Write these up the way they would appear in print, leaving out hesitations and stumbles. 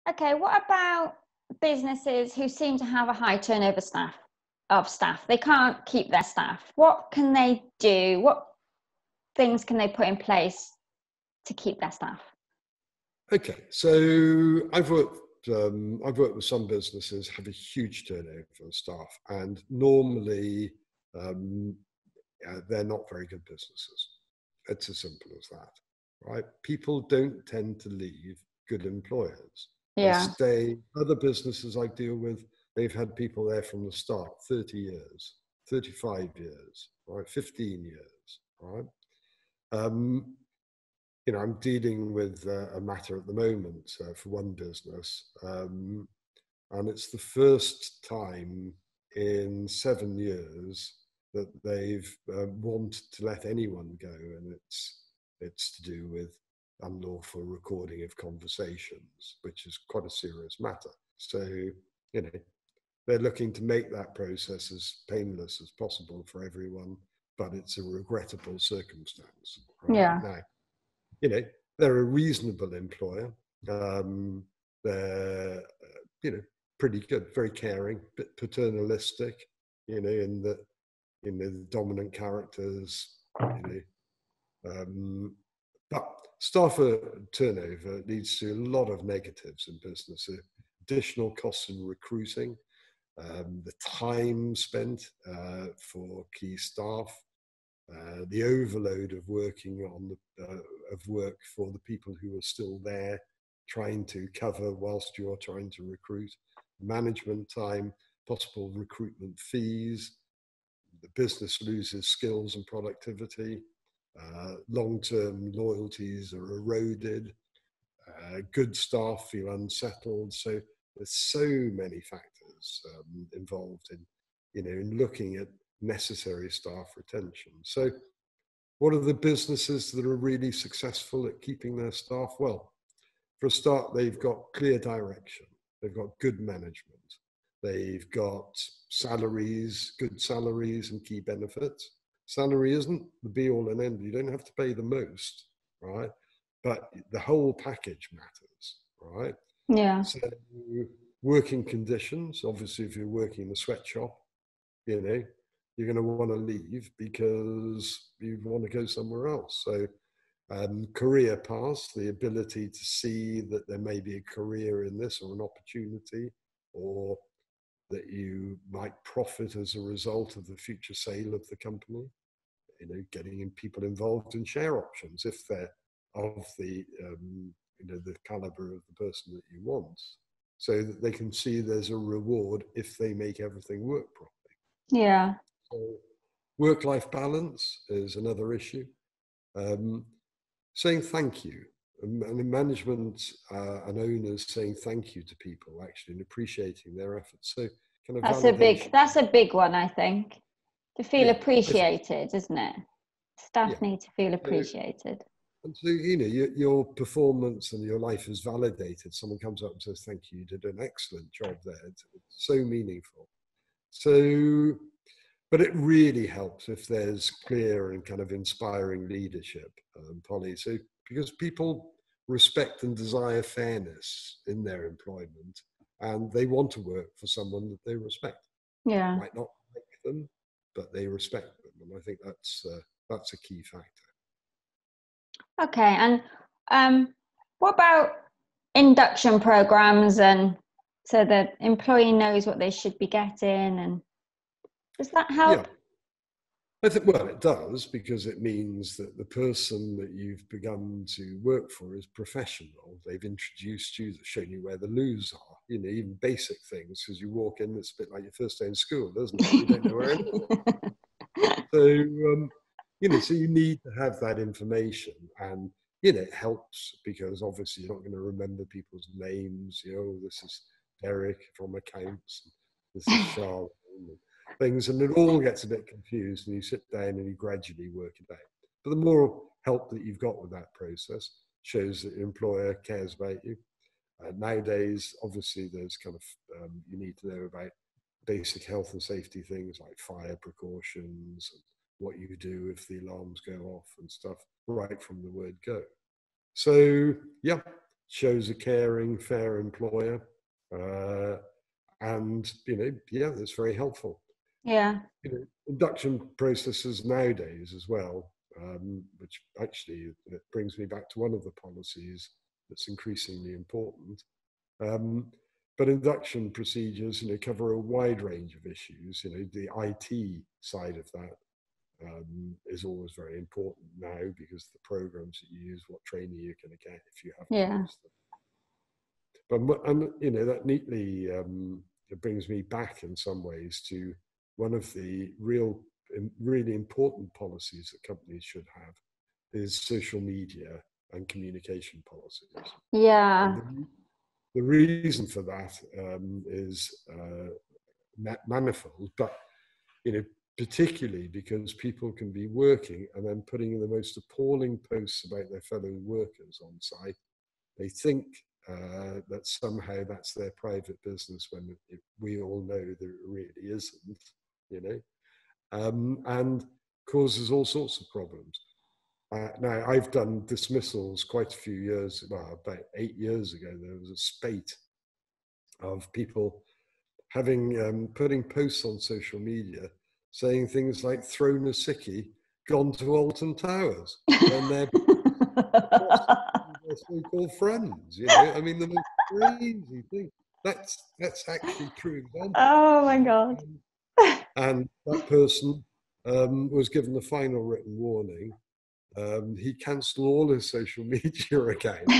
Okay, what about businesses who seem to have a high turnover of staff? They can't keep their staff. What can they do? What things can they put in place to keep their staff? Okay, so I've worked with some businesses have a huge turnover of staff, and normally they're not very good businesses. It's as simple as that, right? People don't tend to leave good employers. They Yeah. stay. Other businesses I deal with, they've had people there from the start, 30 years, 35 years, right? 15 years, right? I'm dealing with a matter at the moment for one business, and it's the first time in 7 years that they've wanted to let anyone go, and it's to do with unlawful recording of conversations, which is quite a serious matter. So, they're looking to make that process as painless as possible for everyone, but it's a regrettable circumstance. Right? Yeah. Now, they're a reasonable employer. They're, pretty good, very caring, bit paternalistic, in the dominant characters, but staff turnover leads to a lot of negatives in business. Additional costs in recruiting, the time spent for key staff, the overload of working on of work for the people who are still there, trying to cover whilst you're trying to recruit, management time, possible recruitment fees, the business loses skills and productivity, long-term loyalties are eroded, good staff feel unsettled. So there's so many factors involved in looking at necessary staff retention. So what are the businesses that are really successful at keeping their staff? Well, for a start, they've got clear direction. They've got good management. They've got salaries, good salaries and key benefits. Salary isn't the be all and end. You don't have to pay the most, right? But the whole package matters, right? Yeah. So working conditions, obviously if you're working in a sweatshop, you're going to want to leave because you want to go somewhere else. So career paths, the ability to see that there may be a career in this or an opportunity, or that you might profit as a result of the future sale of the company, getting people involved in share options if they're of the the caliber of the person that you want, so that they can see there's a reward if they make everything work properly. Yeah. So work-life balance is another issue. Saying thank you, and management and owners saying thank you to people actually and appreciating their efforts. So kind of That's a big one, I think. To feel appreciated, isn't it? Staff need to feel appreciated. And so, your performance and your life is validated. Someone comes up and says, thank you, you did an excellent job there. It's so meaningful. So, but it really helps if there's clear and kind of inspiring leadership, Polly. So, because people respect and desire fairness in their employment, and they want to work for someone that they respect. Yeah. Might not like them, but they respect them. And I think that's a key factor. Okay, and what about induction programs, and so the employee knows what they should be getting, and does that help? Yeah. I think, well, it does, because it means that the person that you've begun to work for is professional. They've introduced you, they've shown you where the loos are, even basic things, because you walk in, it's a bit like your first day in school, isn't it? You don't know where anything is. So, so you need to have that information, and, it helps because obviously you're not going to remember people's names. This is Derek from accounts, this is Charlotte, things, and it all gets a bit confused, and you sit down and you gradually work it out. But the more help that you've got with that process shows that your employer cares about you. Nowadays, obviously, there's kind of, you need to know about basic health and safety things like fire precautions, and what you do if the alarms go off and stuff, right from the word go. So, yeah, shows a caring, fair employer. And, yeah, that's very helpful. Yeah. Induction processes nowadays as well, which actually it brings me back to one of the policies that's increasingly important. But induction procedures, cover a wide range of issues. The IT side of that is always very important now, because the programs that you use, what training you're going to get if you have to use them. But that neatly it brings me back in some ways to one of the really important policies that companies should have is social media and communication policies. Yeah. And the reason for that is manifold, but particularly because people can be working and then putting in the most appalling posts about their fellow workers on site. They think that somehow that's their private business, when we all know that it really isn't, and causes all sorts of problems. Now, I've done dismissals quite a few years, well, about 8 years ago. There was a spate of people putting posts on social media saying things like "thrown a sickie, gone to Alton Towers," when they're their so-called friends. I mean, the most crazy thing. That's actually true example. Oh my God. And that person was given the final written warning. He cancelled all his social media accounts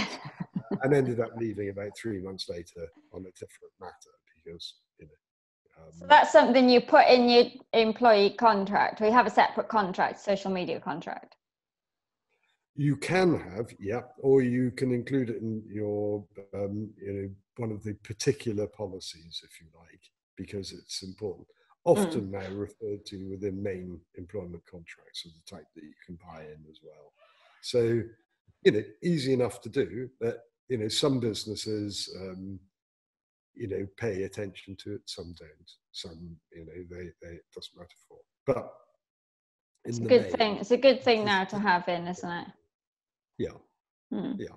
and ended up leaving about 3 months later on a different matter, because so that's something you put in your employee contract. We have a separate contract, social media contract. You can have, yeah, or you can include it in your, one of the particular policies, if you like, because it's important. Often now referred to within main employment contracts of the type that you can buy in as well. So, easy enough to do, but, some businesses, pay attention to it, some don't. Some, they it doesn't matter for. But it's a good thing. It's a good thing now to have in, isn't it? Yeah. Yeah.